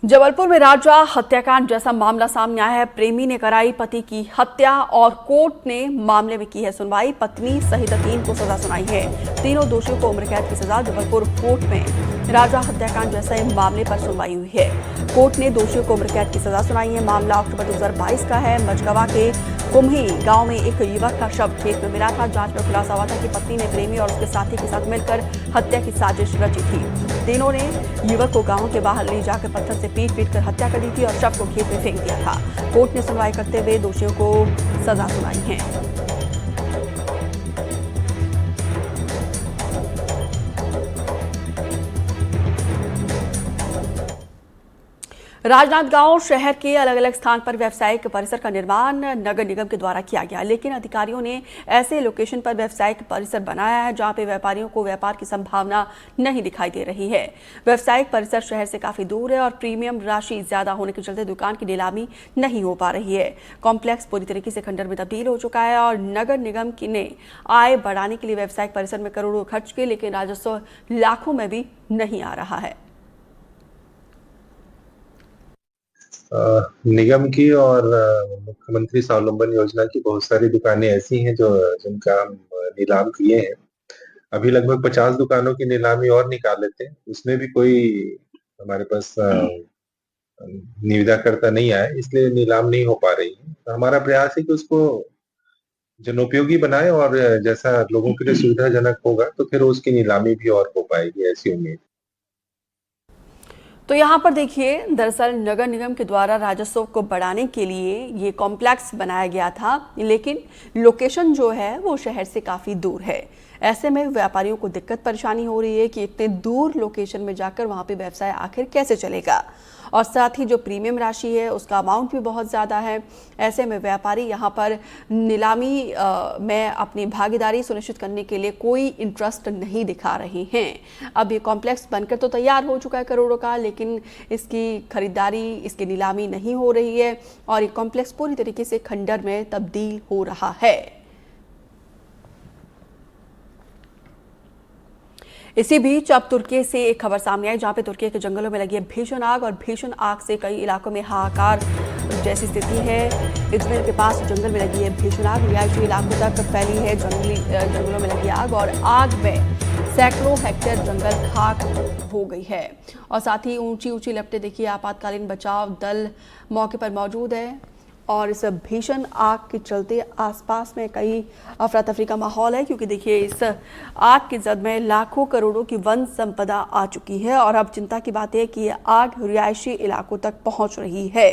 जबलपुर में राजा हत्याकांड जैसा मामला सामने आया है। प्रेमी ने कराई पति की हत्या और कोर्ट ने मामले में की है सुनवाई। पत्नी सहित 3 को सजा सुनाई है। तीनों दोषियों को उम्र कैद की सजा। जबलपुर कोर्ट में राजा हत्याकांड जैसे मामले पर सुनवाई हुई है। कोर्ट ने दोषियों को उम्र कैद की सजा सुनाई है। मामला अक्टूबर 2022 का है। मझगवा के कुम्ही गांव में एक युवक का शव खेत में मिला था। जांच में खुलासा हुआ था कि पत्नी ने प्रेमी और उसके साथी के साथ मिलकर हत्या की साजिश रची थी। तीनों ने युवक को गांव के बाहर ले जाकर पत्थर से पीट कर हत्या कर दी थी और शव को खेत में फेंक दिया था। कोर्ट ने सुनवाई करते हुए दोषियों को सजा सुनाई है। राजनांदगांव शहर के अलग अलग स्थान पर व्यावसायिक परिसर का निर्माण नगर निगम के द्वारा किया गया, लेकिन अधिकारियों ने ऐसे लोकेशन पर व्यावसायिक परिसर बनाया है जहां पे व्यापारियों को व्यापार की संभावना नहीं दिखाई दे रही है। व्यावसायिक परिसर शहर से काफी दूर है और प्रीमियम राशि ज्यादा होने के चलते दुकान की नीलामी नहीं हो पा रही है। कॉम्प्लेक्स पूरी तरीके से खंडर में तब्दील हो चुका है और नगर निगम ने आय बढ़ाने के लिए व्यावसायिक परिसर में करोड़ों खर्च किए, लेकिन राजस्व लाखों में भी नहीं आ रहा है। निगम की और मुख्यमंत्री स्वावलंबन योजना की बहुत सारी दुकानें ऐसी हैं जो जिनका हम नीलाम किए हैं। अभी लगभग 50 दुकानों की नीलामी और निकाल लेते हैं, उसमें भी कोई हमारे पास निविदाकर्ता नहीं आया, इसलिए नीलाम नहीं हो पा रही है। तो हमारा प्रयास है कि उसको जनोपयोगी बनाए और जैसा लोगों के लिए सुविधाजनक होगा तो फिर उसकी नीलामी भी और हो पाएगी, ऐसी उम्मीद। तो यहाँ पर देखिए, दरअसल नगर निगम के द्वारा राजस्व को बढ़ाने के लिए ये कॉम्प्लेक्स बनाया गया था, लेकिन लोकेशन जो है वो शहर से काफ़ी दूर है। ऐसे में व्यापारियों को दिक्कत परेशानी हो रही है कि इतने दूर लोकेशन में जाकर वहाँ पे व्यवसाय आखिर कैसे चलेगा, और साथ ही जो प्रीमियम राशि है उसका अमाउंट भी बहुत ज़्यादा है। ऐसे में व्यापारी यहाँ पर नीलामी में अपनी भागीदारी सुनिश्चित करने के लिए कोई इंटरेस्ट नहीं दिखा रहे हैं। अब ये कॉम्प्लेक्स बनकर तो तैयार हो चुका है करोड़ों का, लेकिन इसकी खरीदारी, इसकी नीलामी नहीं हो रही है और ये कॉम्प्लेक्स पूरी तरीके से खंडर में तब्दील हो रहा है। इसी बीच अब तुर्की से एक खबर सामने आई, जहां पे तुर्की के जंगलों में लगी है भीषण आग और भीषण आग से कई इलाकों में हाहाकार जैसी स्थिति है। इजमिर के पास जंगल में लगी है भीषण आग, रिहायशी इलाकों तक फैली है जंगलों में लगी आग और आग में सैकड़ों हेक्टेयर जंगल खाक हो गई है और साथ ही ऊंची ऊंची लपटें देखिए। आपातकालीन बचाव दल मौके पर मौजूद है और इस भीषण आग के चलते आसपास में कई अफरा तफरी का माहौल है, क्योंकि देखिए इस आग की जद में लाखों करोड़ों की वन संपदा आ चुकी है और अब चिंता की बात है कि ये आग रिहायशी इलाकों तक पहुंच रही है।